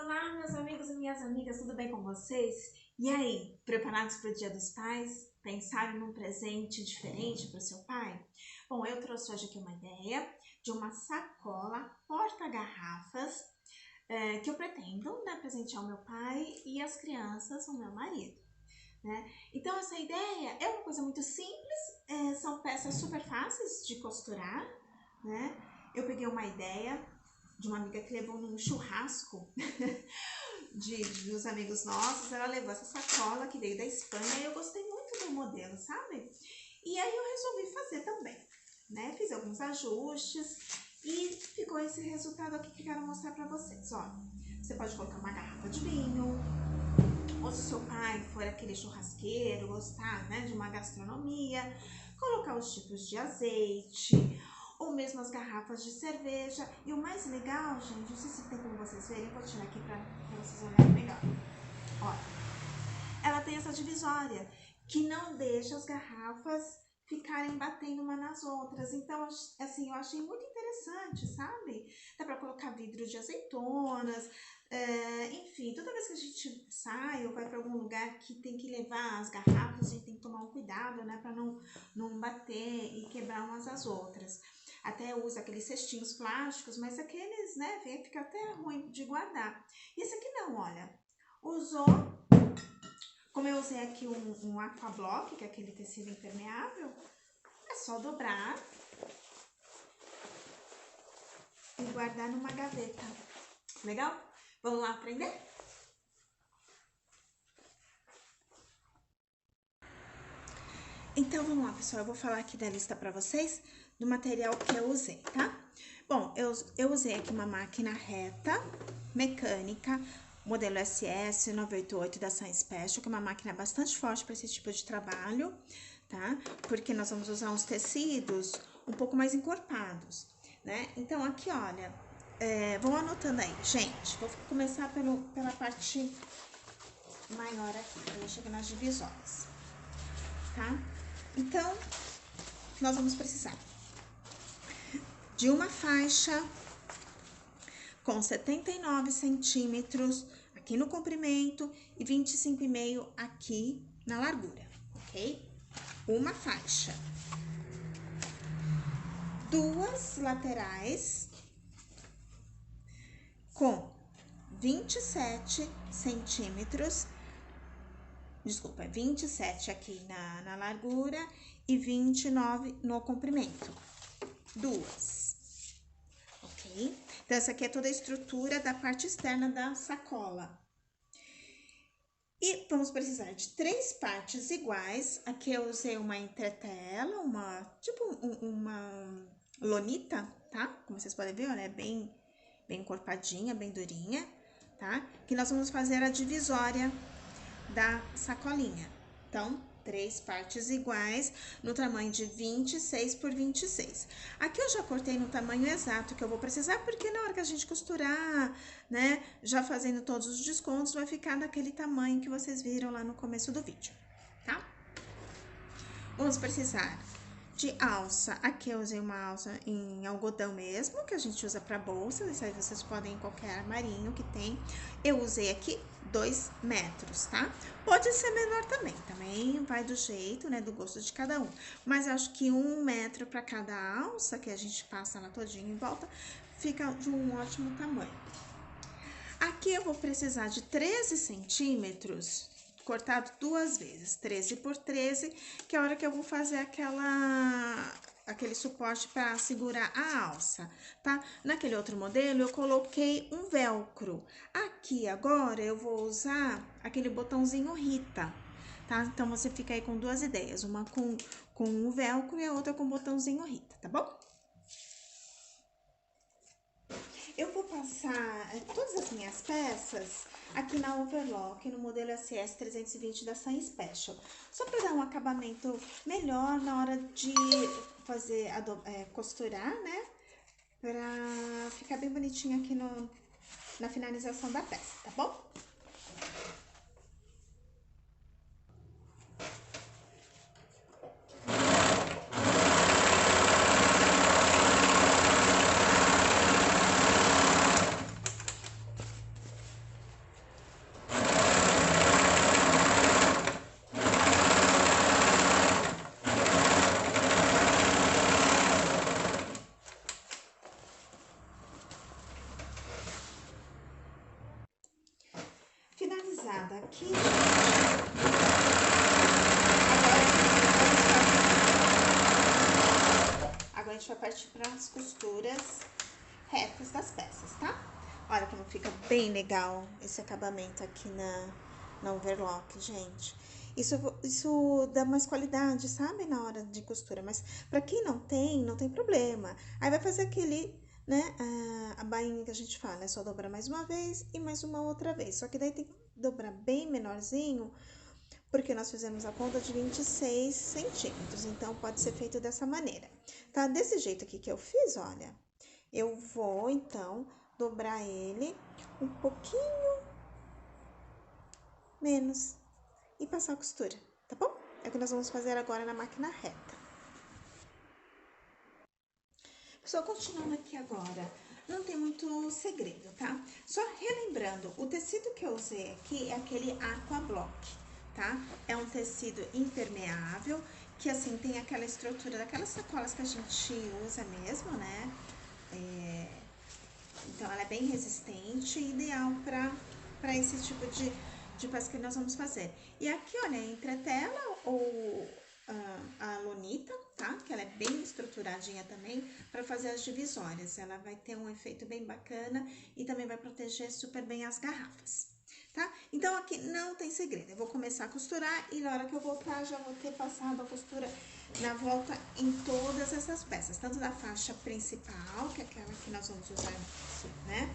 Olá, meus amigos e minhas amigas, tudo bem com vocês? E aí, preparados para o Dia dos Pais? Pensaram num presente diferente para o seu pai? Bom, eu trouxe hoje aqui uma ideia de uma sacola porta-garrafas que eu pretendo, né, presentear o meu pai e as crianças, o meu marido. Né? Então, essa ideia é uma coisa muito simples, são peças super fáceis de costurar, né? Eu peguei uma ideia de uma amiga que levou num churrasco dos amigos nossos. Ela levou essa sacola que veio da Espanha e eu gostei muito do modelo, sabe? E aí eu resolvi fazer também, né? Fiz alguns ajustes e ficou esse resultado aqui que eu quero mostrar pra vocês. Ó, você pode colocar uma garrafa de vinho, ou se seu pai for aquele churrasqueiro, gostar, né, de uma gastronomia, colocar os tipos de azeite, ou mesmo as garrafas de cerveja. E o mais legal, gente, não sei se tem como vocês verem, vou tirar aqui pra vocês olharem melhor. Olha, ela tem essa divisória que não deixa as garrafas ficarem batendo uma nas outras. Então, assim, eu achei muito interessante, sabe? Dá pra colocar vidro de azeitonas, enfim, toda vez que a gente sai ou vai para algum lugar que tem que levar as garrafas, a gente tem que tomar um cuidado, né, para não bater e quebrar umas às outras. Até usa aqueles cestinhos plásticos, mas aqueles, né, fica até ruim de guardar. Esse aqui não, olha, usou, como eu usei aqui um aquablock, que é aquele tecido impermeável, é só dobrar e guardar numa gaveta. Legal? Vamos lá aprender? Então, vamos lá, pessoal. Eu vou falar aqui da lista para vocês do material que eu usei, tá? Bom, eu usei aqui uma máquina reta, mecânica, modelo SS 988 da Sun Special, que é uma máquina bastante forte para esse tipo de trabalho, tá? Porque nós vamos usar uns tecidos um pouco mais encorpados, né? Então, aqui, olha, vão anotando aí. Gente, vou começar pela parte maior aqui, pra eu chegar nas divisórias, tá? Então, nós vamos precisar de uma faixa com 79 centímetros aqui no comprimento e 25,5 aqui na largura, ok? Uma faixa. Duas laterais com 27 centímetros, desculpa, 27 aqui na largura e 29 no comprimento. Duas, ok? Então, essa aqui é toda a estrutura da parte externa da sacola. E vamos precisar de 3 partes iguais. Aqui eu usei uma entretela, tipo uma lonita, tá? Como vocês podem ver, olha, é bem encorpadinha, bem durinha, tá? Que nós vamos fazer a divisória da sacolinha. Então, 3 partes iguais no tamanho de 26 por 26. Aqui eu já cortei no tamanho exato que eu vou precisar, porque na hora que a gente costurar, né, já fazendo todos os descontos, vai ficar daquele tamanho que vocês viram lá no começo do vídeo, tá? Vamos precisar de alça. Aqui eu usei uma alça em algodão mesmo, que a gente usa para bolsa. Isso aí vocês podem em qualquer armarinho que tem. Eu usei aqui 2 metros, tá? Pode ser menor também vai do jeito, né, do gosto de cada um. Mas acho que 1 metro para cada alça, que a gente passa lá todinho em volta, fica de um ótimo tamanho. Aqui eu vou precisar de 13 centímetros, cortado 2 vezes, 13 por 13, que é a hora que eu vou fazer aquele suporte para segurar a alça, tá? Naquele outro modelo, eu coloquei um velcro. Aqui, agora, eu vou usar aquele botãozinho Rita, tá? Então, você fica aí com 2 ideias, uma com o velcro e a outra com o botãozinho Rita, tá bom? Eu vou passar todas as minhas peças aqui na overlock, no modelo SS 320 da Sun Special. Só para dar um acabamento melhor na hora de fazer, costurar, né? Para ficar bem bonitinho aqui na finalização da peça, tá bom? finalizada aqui. Agora a gente vai partir para as costuras retas das peças, tá? Olha como fica bem legal esse acabamento aqui na overlock, gente. Isso dá mais qualidade, sabe? Na hora de costura. Mas pra quem não tem problema. Aí vai fazer aquele, né? A bainha que a gente fala, é só dobrar mais uma vez e mais uma outra vez. Só que daí tem que dobrar bem menorzinho, porque nós fizemos a ponta de 26 centímetros. Então, pode ser feito dessa maneira. Tá? Desse jeito aqui que eu fiz, olha. Eu vou, então, dobrar ele um pouquinho menos e passar a costura, tá bom? É o que nós vamos fazer agora na máquina reta. Pessoal, continuando aqui agora, não tem muito segredo, tá? Só relembrando, o tecido que eu usei aqui é aquele Aquablock, tá? É um tecido impermeável, que assim, tem aquela estrutura daquelas sacolas que a gente usa mesmo, né? Então, ela é bem resistente e ideal para esse tipo de peça que nós vamos fazer. E aqui, olha, entre a tela ou a lonita, tá? Que ela é bem estruturadinha também para fazer as divisórias. Ela vai ter um efeito bem bacana e também vai proteger super bem as garrafas, tá? Então, aqui não tem segredo. Eu vou começar a costurar e na hora que eu voltar já vou ter passado a costura na volta em todas essas peças, tanto da faixa principal, que é aquela que nós vamos usar, né,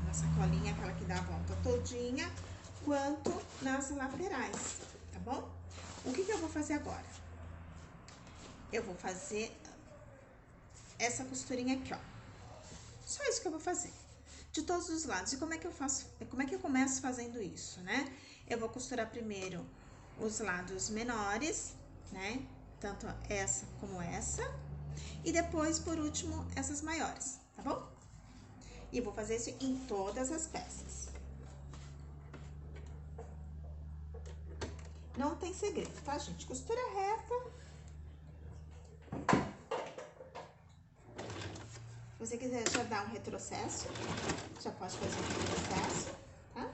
na sacolinha, aquela que dá a volta todinha, quanto nas laterais, tá bom? O que eu vou fazer agora? Eu vou fazer essa costurinha aqui, ó. Só isso que eu vou fazer, de todos os lados. E como é que eu faço? Como é que eu começo fazendo isso, né? Eu vou costurar primeiro os lados menores, né? Tanto essa como essa. E depois, por último, essas maiores, tá bom? E vou fazer isso em todas as peças. Não tem segredo, tá, gente? Costura reta. Se você quiser já dar um retrocesso, já pode fazer um retrocesso, tá?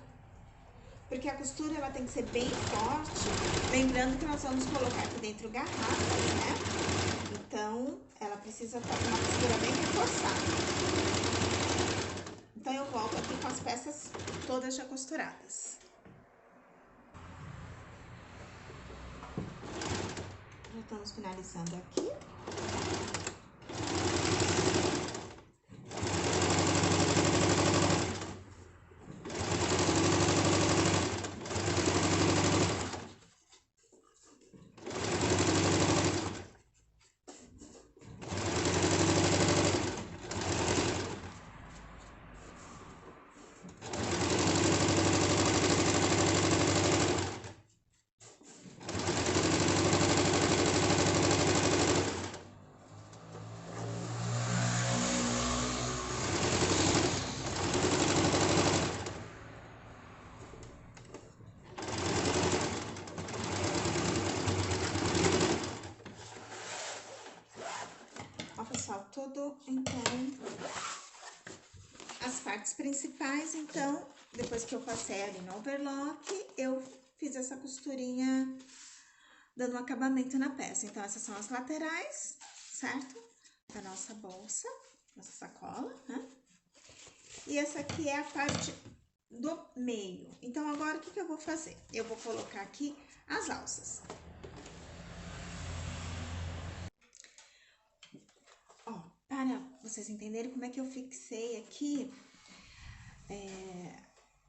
Porque a costura, ela tem que ser bem forte. Lembrando que nós vamos colocar aqui dentro garrafas, né? Então, ela precisa fazer uma costura bem reforçada. Então, eu volto aqui com as peças todas já costuradas. Já estamos finalizando aqui. Tudo, então, as partes principais, então, depois que eu passei ali no overlock, eu fiz essa costurinha dando um acabamento na peça. Então, essas são as laterais, certo? Da nossa bolsa, nossa sacola, né? E essa aqui é a parte do meio. Então, agora, o que eu vou fazer? Eu vou colocar aqui as alças. Para vocês entenderem como é que eu fixei aqui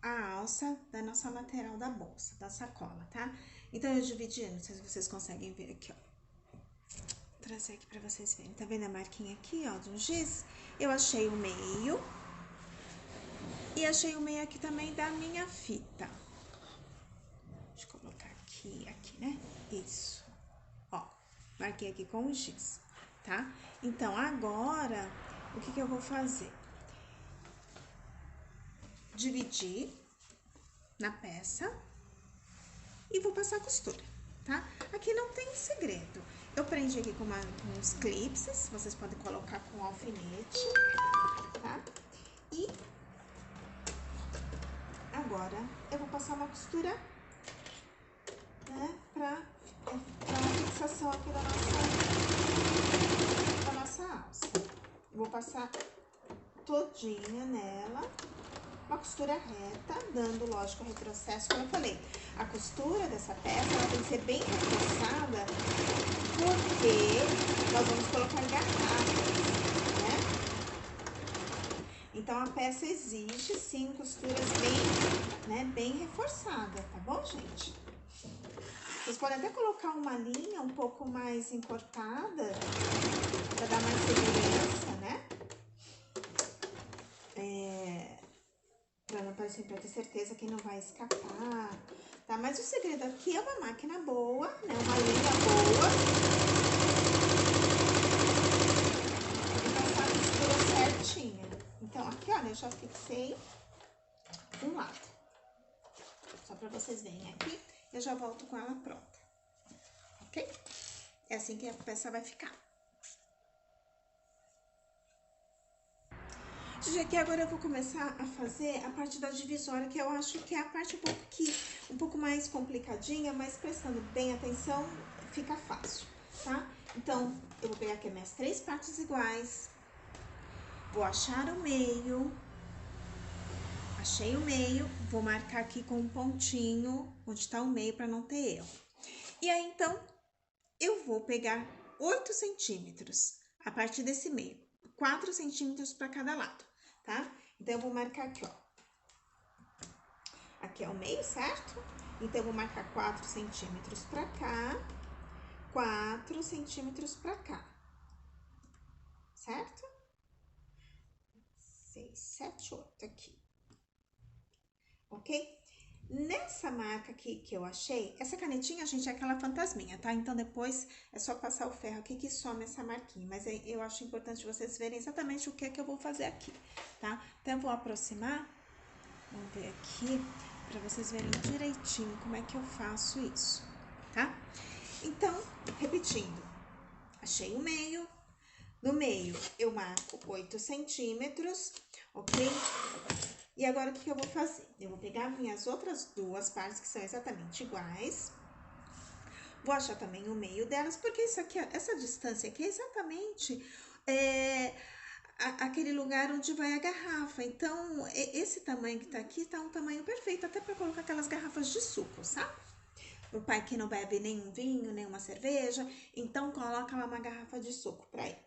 a alça da nossa lateral da bolsa, da sacola, tá? Então, eu dividi, não sei se vocês conseguem ver aqui, ó. Vou trazer aqui pra vocês verem. Tá vendo a marquinha aqui, ó, de um giz? Eu achei o meio. E achei o meio aqui também da minha fita. Deixa eu colocar aqui, né? Isso. Ó, marquei aqui com o giz, tá? Então, agora, o que eu vou fazer? Dividir na peça e vou passar a costura, tá? Aqui não tem segredo. Eu prendi aqui com uns clipes, vocês podem colocar com alfinete, tá? E agora eu vou passar uma costura, né, pra fixação aqui da nossa alça. Vou passar todinha nela, uma costura reta, dando, lógico, retrocesso. Como eu falei, a costura dessa peça, ela tem que ser bem reforçada, porque nós vamos colocar garrafas, né? Então, a peça exige, sim, costuras bem reforçadas, tá bom, gente? Vocês podem até colocar uma linha um pouco mais encortada, para dar mais segurança, né? Pra ter certeza que não vai escapar, tá? Mas o segredo aqui é uma máquina boa, né? Uma linha boa. E passar a costura certinha. Então, aqui, olha, eu já fixei um lado. Só pra vocês verem aqui, eu já volto com ela pronta. Ok? É assim que a peça vai ficar. Gente, aqui agora eu vou começar a fazer a parte da divisória, que eu acho que é a parte um pouco mais complicadinha, mas prestando bem atenção, fica fácil, tá? Então, eu vou pegar aqui as minhas 3 partes iguais, vou achar o meio, achei o meio, vou marcar aqui com um pontinho onde tá o meio para não ter erro. E aí, então, eu vou pegar 8 centímetros a partir desse meio, 4 centímetros para cada lado, tá? Então, eu vou marcar aqui, ó. Aqui é o meio, certo? Então, eu vou marcar 4 centímetros pra cá, 4 centímetros pra cá, certo? 6, 7, 8 aqui, ok? Nessa marca aqui que eu achei, essa canetinha, gente, é aquela fantasminha, tá? Então, depois é só passar o ferro aqui que some essa marquinha. Mas eu acho importante vocês verem exatamente o que é que eu vou fazer aqui, tá? Então, eu vou aproximar, vamos ver aqui, pra vocês verem direitinho como é que eu faço isso, tá? Então, repetindo, achei o meio, no meio eu marco 8 centímetros, ok? E agora, o que eu vou fazer? Eu vou pegar minhas outras 2 partes, que são exatamente iguais. Vou achar também o meio delas, porque isso aqui, essa distância aqui é exatamente aquele lugar onde vai a garrafa. Então, esse tamanho que tá aqui, tá um tamanho perfeito, até para colocar aquelas garrafas de suco, sabe? O pai que não bebe nenhum vinho, nenhuma cerveja, então coloca lá uma garrafa de suco para ele.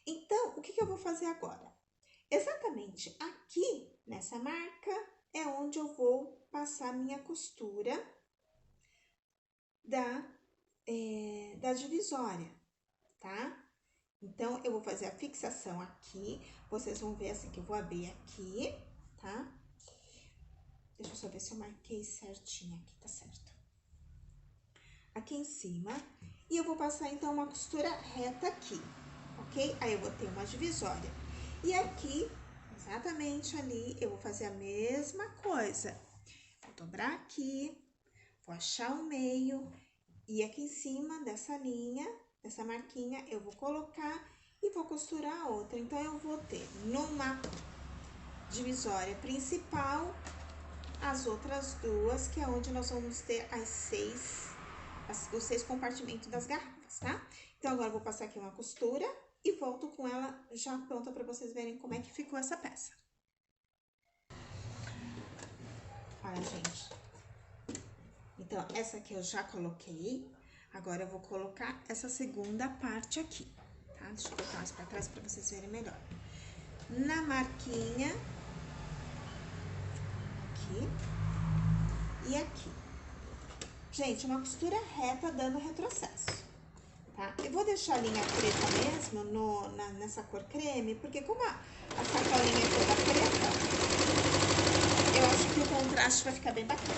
Então, o que eu vou fazer agora? Exatamente aqui, nessa marca, é onde eu vou passar minha costura da divisória, tá? Então, eu vou fazer a fixação aqui, vocês vão ver assim que eu vou abrir aqui, tá? Deixa eu só ver se eu marquei certinho aqui, tá certo. Aqui em cima, e eu vou passar então uma costura reta aqui, ok? Aí eu vou ter uma divisória. E aqui, exatamente ali, eu vou fazer a mesma coisa. Vou dobrar aqui, vou achar o meio, e aqui em cima dessa linha, dessa marquinha, eu vou colocar e vou costurar a outra. Então, eu vou ter numa divisória principal, as outras 2, que é onde nós vamos ter os 6 compartimentos das garrafas, tá? Então, agora eu vou passar aqui uma costura e volto com ela já pronta para vocês verem como é que ficou essa peça. Olha, gente. Então, essa aqui eu já coloquei. Agora, eu vou colocar essa segunda parte aqui, tá? Deixa eu colocar mais pra trás para vocês verem melhor. Na marquinha, aqui e aqui. Gente, uma costura reta dando retrocesso, tá? Eu vou deixar a linha preta mesmo nessa cor creme, porque como a sacolinha é toda preta, eu acho que o contraste vai ficar bem bacana.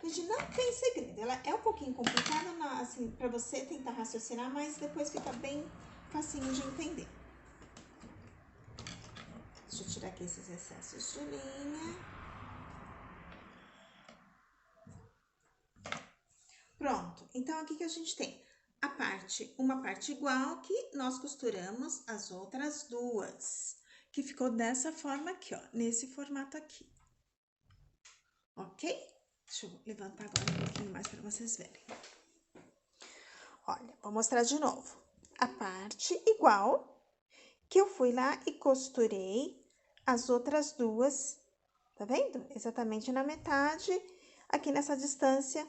Gente, não tem segredo, ela é um pouquinho complicada, assim, pra você tentar raciocinar, mas depois fica bem facinho de entender. Deixa eu tirar aqui esses excessos de linha. Pronto, então aqui que a gente tem uma parte igual que nós costuramos as outras duas, que ficou dessa forma aqui, ó, nesse formato aqui. Ok? Deixa eu levantar agora um pouquinho mais para vocês verem. Olha, vou mostrar de novo. A parte igual que eu fui lá e costurei as outras duas, tá vendo? Exatamente na metade, aqui nessa distância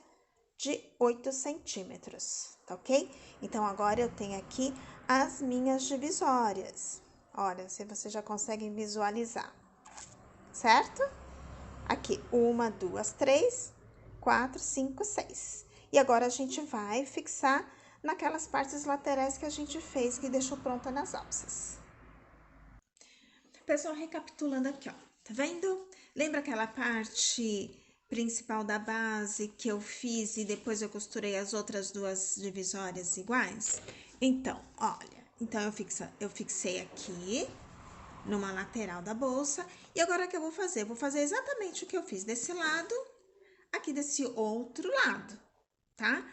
de 8 centímetros, tá ok? Então, agora eu tenho aqui as minhas divisórias. Olha, se vocês já conseguem visualizar, certo? Aqui, 1, 2, 3, 4, 5, 6. E agora, a gente vai fixar naquelas partes laterais que a gente fez, que deixou pronta nas alças. Pessoal, recapitulando aqui, ó, tá vendo? Lembra aquela parte principal da base que eu fiz e depois eu costurei as outras duas divisórias iguais? Então, olha, então eu fixei aqui numa lateral da bolsa e agora o que eu vou fazer? Eu vou fazer exatamente o que eu fiz desse lado, aqui desse outro lado, tá?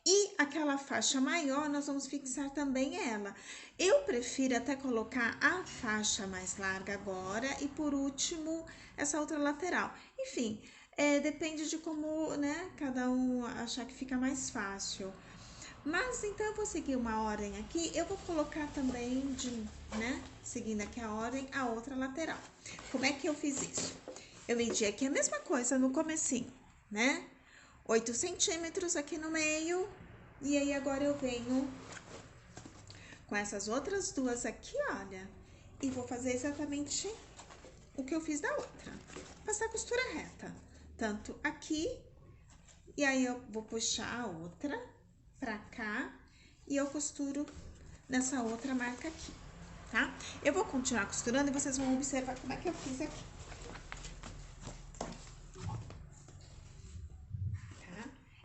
E aquela faixa maior, nós vamos fixar também ela. Eu prefiro até colocar a faixa mais larga agora e por último, essa outra lateral. Enfim, depende de como, né, cada um achar que fica mais fácil. Mas, então, eu vou seguir uma ordem aqui, eu vou colocar também, né, seguindo aqui a ordem, a outra lateral. Como é que eu fiz isso? Eu medi aqui a mesma coisa no comecinho, né? 8 centímetros aqui no meio, e aí agora eu venho com essas outras duas aqui, olha, e vou fazer exatamente o que eu fiz da outra. Passar a costura reta, tanto aqui, e aí eu vou puxar a outra pra cá, e eu costuro nessa outra marca aqui, tá? Eu vou continuar costurando e vocês vão observar como é que eu fiz aqui.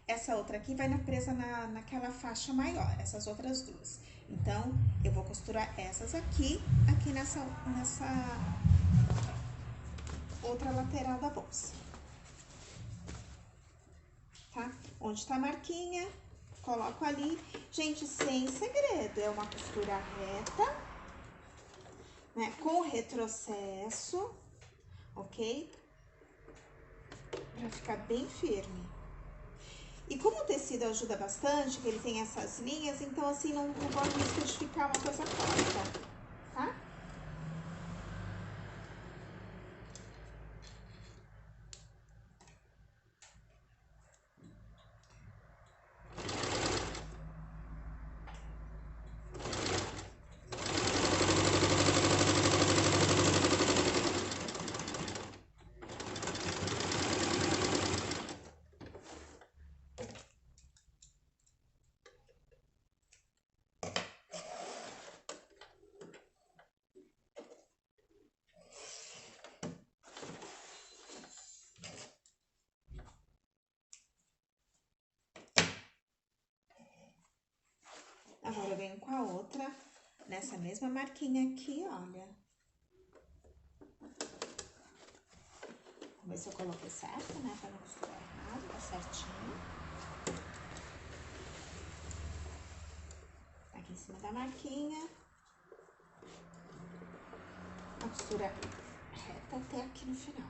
Essa outra aqui vai presa naquela faixa maior, essas outras duas. Então, eu vou costurar essas aqui nessa outra lateral da bolsa. Tá? Onde tá a marquinha, coloco ali. Gente, sem segredo, é uma costura reta, né? Com retrocesso, ok? Pra ficar bem firme. E como o tecido ajuda bastante, que ele tem essas linhas, então assim não corre risco de ficar uma coisa torta, tá? Agora eu venho com a outra, nessa mesma marquinha aqui, olha. Vamos ver se eu coloquei certo, né? Pra não costurar errado, tá certinho. Aqui em cima da marquinha. A costura reta até aqui no final.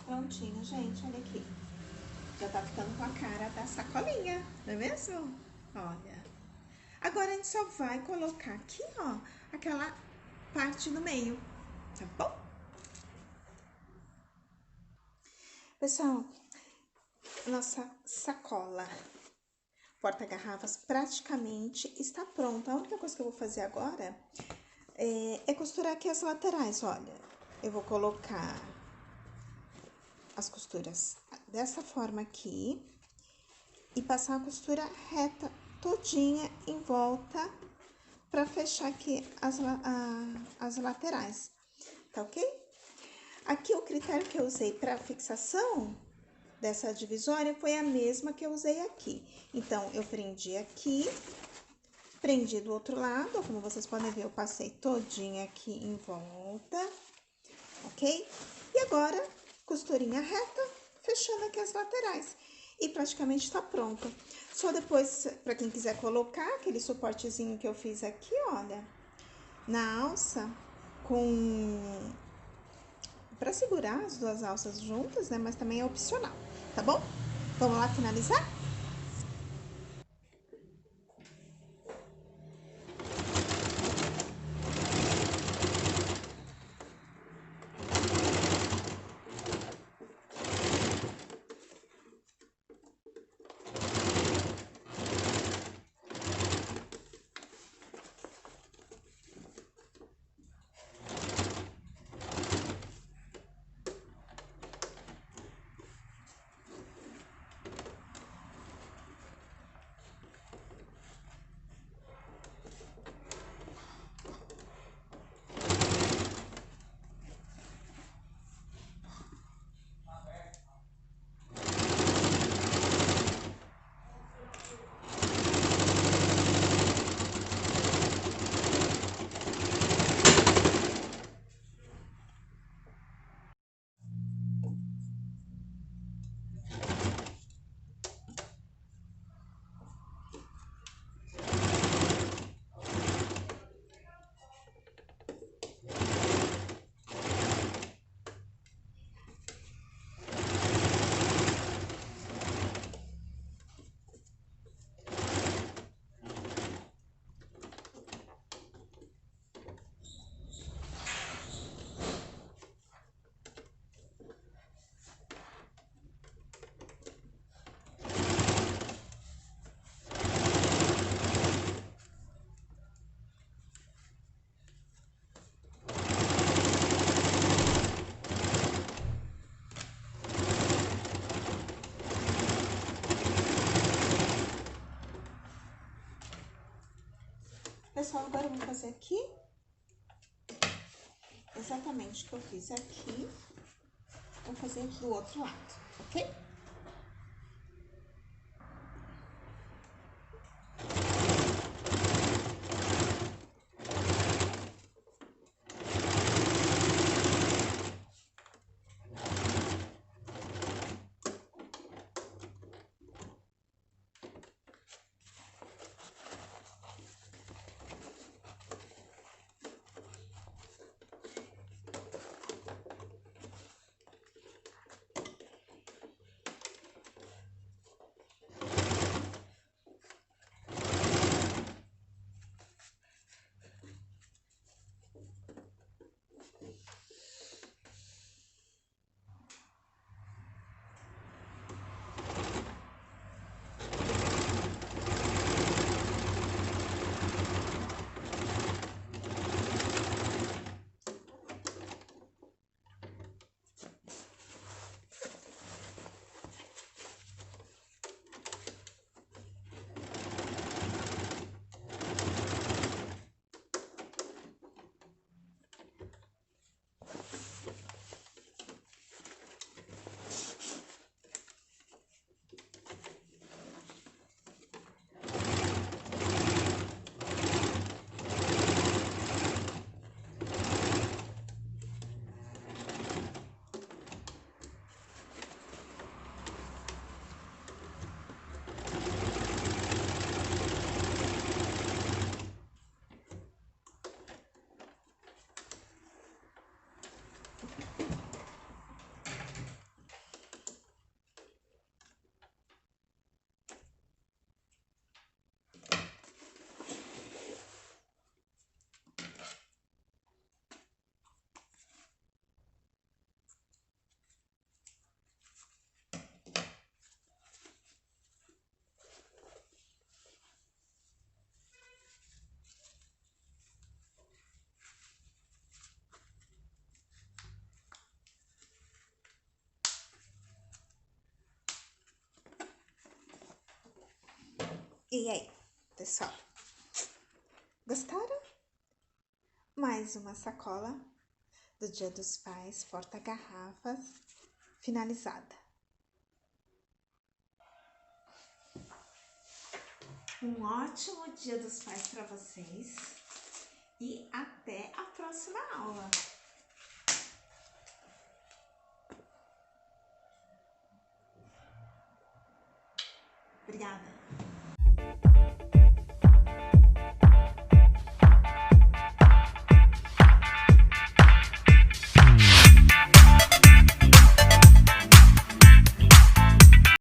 Prontinho, gente, olha aqui. Já tá ficando com a cara da sacolinha, não é mesmo? Olha. Agora a gente só vai colocar aqui, ó, aquela parte no meio, tá bom? Pessoal, nossa sacola porta-garrafas praticamente está pronta. A única coisa que eu vou fazer agora é costurar aqui as laterais, olha. Eu vou colocar as costuras dessa forma aqui e passar a costura reta todinha em volta para fechar aqui as laterais, tá ok? Aqui o critério que eu usei para fixação dessa divisória foi a mesma que eu usei aqui. Então, eu prendi aqui, prendi do outro lado, como vocês podem ver, eu passei todinha aqui em volta, ok? E agora, costurinha reta, fechando aqui as laterais. E praticamente tá pronto. Só depois, para quem quiser colocar aquele suportezinho que eu fiz aqui, olha, na alça, para segurar as duas alças juntas, né? Mas também é opcional, tá bom? Vamos lá finalizar? Pessoal, agora eu vou fazer aqui exatamente o que eu fiz aqui, vou fazer do outro lado, ok? E aí, pessoal? Gostaram? Mais uma sacola do Dia dos Pais, porta-garrafas, finalizada. Um ótimo Dia dos Pais para vocês e até a próxima aula. Obrigada.